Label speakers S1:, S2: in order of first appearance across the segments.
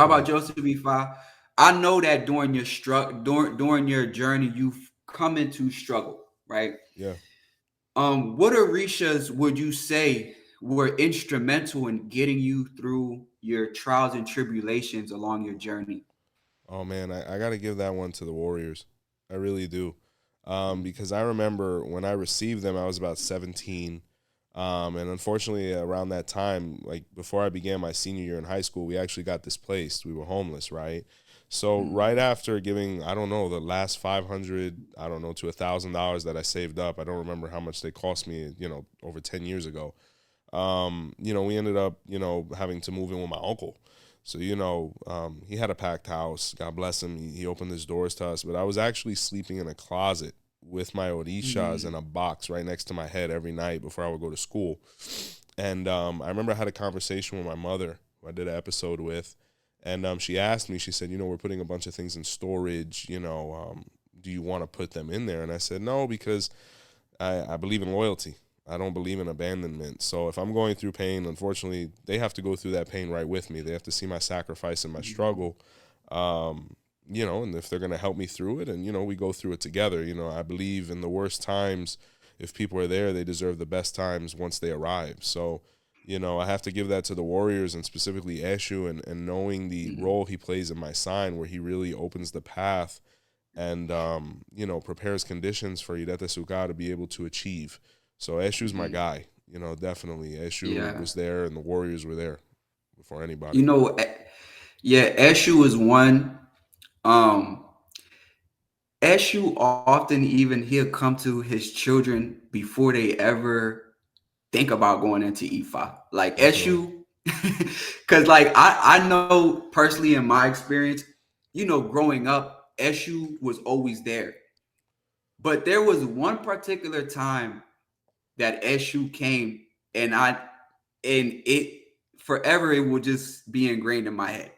S1: How about
S2: Okay.
S1: Joseph Ifa? I know that during your journey, you've come into struggle, right?
S2: Yeah.
S1: What Orishas would you say were instrumental in getting you through your trials and tribulations along your journey?
S2: Oh man, I got to give that one to the Warriors. I really do. Because I remember when I received them, I was about 17. And unfortunately, around that time, like before I began my senior year in high school, we actually got displaced. We were homeless, right? So right
S1: Mm,
S2: after giving, I don't know, the last 500, I don't know, to $1,000 that I saved up, I don't remember how much they cost me, over 10 years ago. We ended up, having to move in with my uncle. So, he had a packed house. God bless him. He opened his doors to us. But I was actually sleeping in a closet with my Orishas in
S1: mm,
S2: a box right next to my head every night before I would go to school. And I remember I had a conversation with my mother, who I did an episode with. And she asked me, she said, we're putting a bunch of things in storage, do you want to put them in there? And I said, no, because I believe in loyalty. I don't believe in abandonment. So if I'm going through pain, unfortunately, they have to go through that pain right with me. They have to see my sacrifice and my
S1: mm,
S2: struggle. And if they're going to help me through it, and, we go through it together. I believe in the worst times, if people are there, they deserve the best times once they arrive. So, I have to give that to the Warriors and specifically Eshu and knowing the
S1: mm,
S2: role he plays in my sign where he really opens the path and prepares conditions for Irete Suka to be able to achieve. So Eshu's my
S1: mm.
S2: guy. Definitely Eshu
S1: Yeah.
S2: was there, and the Warriors were there before anybody.
S1: You know, yeah, Eshu is one. Um, Eshu often even he'll come to his children before they ever think about going into Ifa. Like
S2: Definitely.
S1: Eshu, because like I know personally in my experience, growing up, Eshu was always there. But there was one particular time that Eshu came, and it forever it will just be ingrained in my head.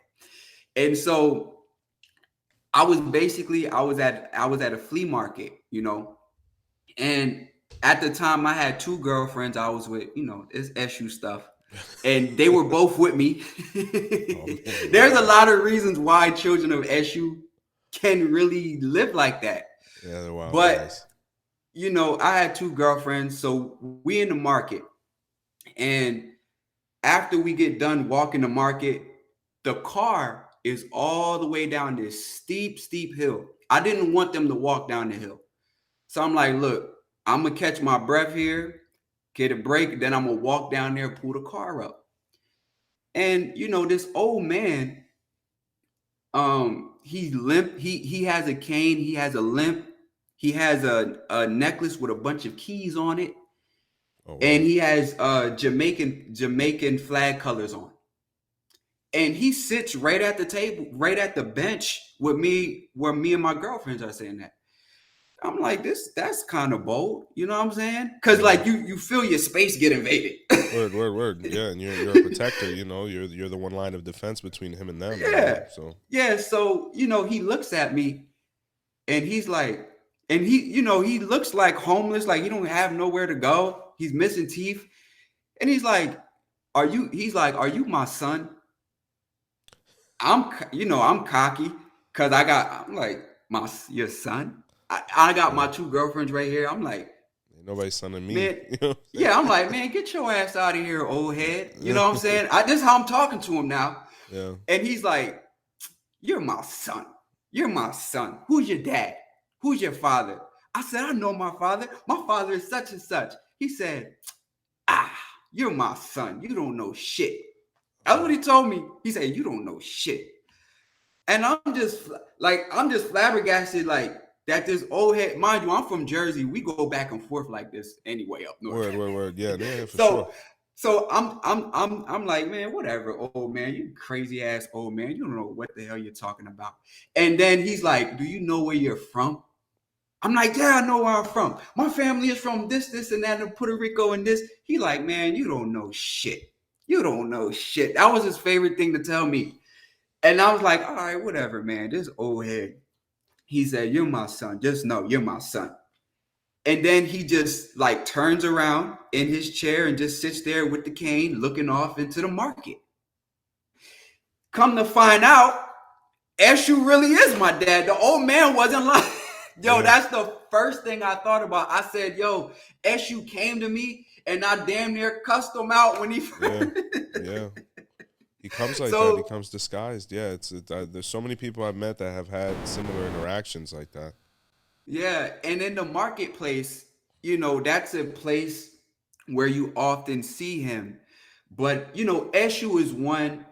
S1: And so I was at a flea market, and at the time I had two girlfriends I was with, it's Eshu stuff. And they were both with me.
S2: Oh man,
S1: There's a
S2: wow.
S1: lot of reasons why children of Eshu can really live like that.
S2: Yeah, they're wild
S1: But,
S2: guys.
S1: I had two girlfriends, so we in the market. And after we get done walking the market, the car is all the way down this steep, steep hill. I didn't want them to walk down the hill. So I'm like, look, I'm gonna catch my breath here, get a break, then I'm gonna walk down there, pull the car up. And this old man, he's limp. He has a cane, he has a limp, he has a necklace with a bunch of keys on it,
S2: Oh
S1: and
S2: wow.
S1: he has Jamaican flag colors on. And he sits right at the table, right at the bench with me, where me and my girlfriends are sitting at. I'm like, that's kind of bold, you know what I'm saying? Cause
S2: Yeah.
S1: like you feel your space get invaded.
S2: Word, word, word. Yeah, and you're a protector. You're the one line of defense between him and them.
S1: Yeah.
S2: So
S1: Yeah. So, he looks at me and he's like, and he looks like homeless, like he don't have nowhere to go. He's missing teeth. And he's like, are you my son? I'm cocky because I'm like, your son? I got
S2: yeah,
S1: my two girlfriends right here. I'm like,
S2: ain't nobody sonning me.
S1: man,
S2: You know what I'm
S1: yeah, I'm like, man, get your ass out of here, old head. You know what I'm
S2: saying?
S1: saying? This is how I'm talking to him now.
S2: Yeah.
S1: And he's like, you're my son. You're my son. Who's your dad? Who's your father? I said, I know my father. My father is such and such. He said, ah, you're my son. You don't know shit. That's what he told me. He said, you don't know shit. And I'm just flabbergasted, like that this old head, mind you, I'm from Jersey. We go back and forth like this anyway up north.
S2: Word, word, word. Yeah, yeah, for
S1: so
S2: sure.
S1: so I'm like, man, whatever, old man, you crazy ass old man. You don't know what the hell you're talking about. And then he's like, do you know where you're from? I'm like, yeah, I know where I'm from. My family is from this, and that, and Puerto Rico, and this. He like, man, you don't know shit. You don't know shit. That was his favorite thing to tell me. And I was like, all right, whatever, man. This old head. He said, you're my son. Just know you're my son. And then he just like turns around in his chair and just sits there with the cane looking off into the market. Come to find out, Eshu really is my dad. The old man wasn't lying. Yo,
S2: Yeah,
S1: that's the first thing I thought about. I said, yo, Eshu came to me and I damn near cussed him out when he
S2: yeah, yeah. He comes like that. He
S1: So
S2: comes disguised. Yeah, there's so many people I've met that have had similar interactions like that.
S1: yeah, and in the marketplace, that's a place where you often see him. But Eshu is one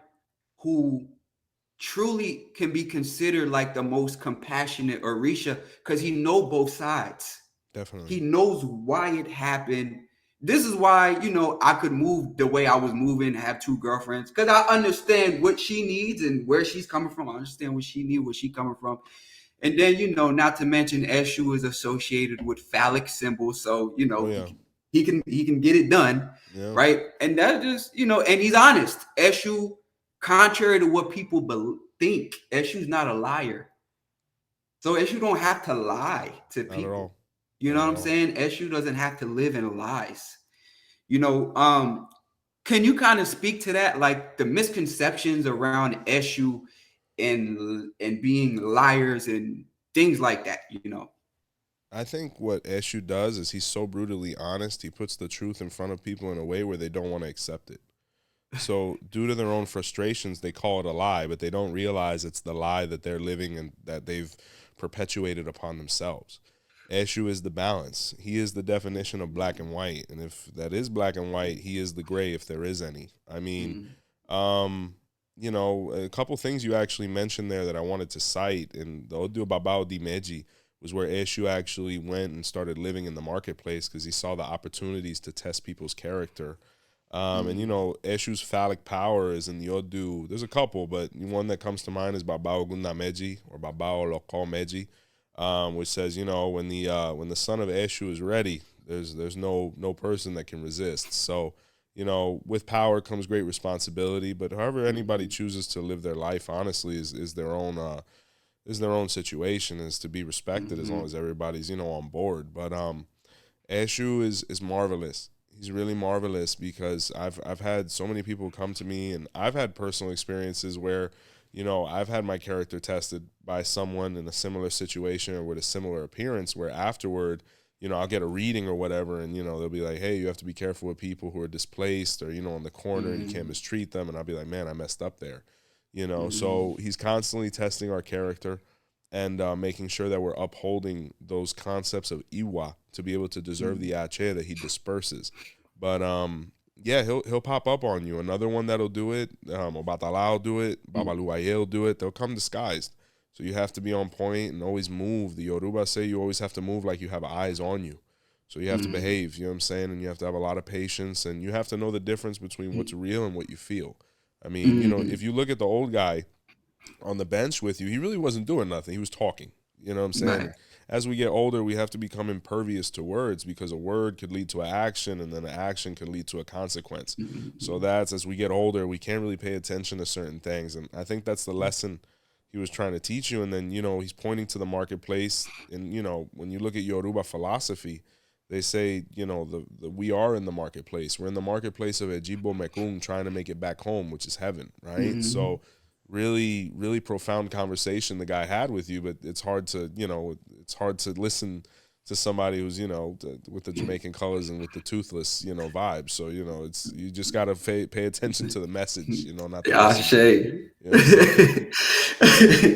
S1: who truly can be considered like the most compassionate Orisha because he know both sides.
S2: Definitely.
S1: He knows why it happened. This is why, I could move the way I was moving, have two girlfriends, because I understand what she needs and where she's coming from. I understand what she needs, where she's coming from. And then, not to mention Eshu is associated with phallic symbols. So,
S2: Oh
S1: he
S2: yeah,
S1: can he can get it done.
S2: yeah.
S1: Right. And that just, and he's honest. Eshu, contrary to what people think, Eshu's not a liar. So Eshu don't have to lie to
S2: Not at
S1: people.
S2: all.
S1: You know
S2: Not
S1: what
S2: at
S1: I'm
S2: all.
S1: saying? Eshu doesn't have to live in lies. You know, um, can you kind of speak to that, like the misconceptions around Eshu and being liars and things like that?
S2: I think what Eshu does is he's so brutally honest. He puts the truth in front of people in a way where they don't want to accept it. So, due to their own frustrations, they call it a lie, but they don't realize it's the lie that they're living and that they've perpetuated upon themselves. Eshu is the balance. He is the definition of black and white. And if that is black and white, he is the gray if there is any. I mean,
S1: Mm,
S2: um, a couple things you actually mentioned there that I wanted to cite, and the Odu Babao Di Meji was where Eshu actually went and started living in the marketplace because he saw the opportunities to test people's character. And
S1: mm,
S2: Eshu's phallic power is in the Odu. There's a couple, but one that comes to mind is Babao Gunda Meji or Babao Loko Meji, which says, when the son of Eshu is ready, there's no person that can resist. So, with power comes great responsibility. But however anybody
S1: mm,
S2: chooses to live their life, honestly, is their own situation, is to be respected as long
S1: mm,
S2: as everybody's on board. But Eshu is marvelous. He's really marvelous because I've had so many people come to me, and I've had personal experiences where, I've had my character tested by someone in a similar situation or with a similar appearance, where afterward, I'll get a reading or whatever, and they'll be like, hey, you have to be careful with people who are displaced or on the corner, and you can't
S1: mm,
S2: mistreat them. And I'll be like, man, I messed up there.
S1: mm,
S2: So he's constantly testing our character and making sure that we're upholding those concepts of Iwa to be able to deserve the
S1: mm,
S2: Ache that he disperses. But yeah, he'll pop up on you. Another one that'll do it, Obatala will do it,
S1: mm,
S2: Babaluaye will do it. They'll come disguised. So you have to be on point and always move. The Yoruba say you always have to move like you have eyes on you. So you have to
S1: mm,
S2: behave, you know what I'm saying? And you have to have a lot of patience, and you have to know the difference between what's real and what you feel. I mean,
S1: mm.
S2: if you look at the old guy on the bench with you, he really wasn't doing nothing. He was talking. You know what I'm saying?
S1: Right.
S2: And as we get older, we have to become impervious to words because a word could lead to an action, and then an action could lead to a consequence. So
S1: Mm,
S2: that's, as we get older, we can't really pay attention to certain things. And I think that's the lesson he was trying to teach you. And then, he's pointing to the marketplace. And, when you look at Yoruba philosophy, they say, we are in the marketplace. We're in the marketplace of Ejibo Mekung, trying to make it back home, which is heaven, right?
S1: mm,
S2: So really, really profound conversation the guy had with you, but it's hard to, it's hard to listen to somebody who's, with the Jamaican colors and with the toothless, vibe. So, you just got to pay attention to the message, not the
S1: Yeah,
S2: messenger.
S1: Shay.
S2: You know what I'm saying?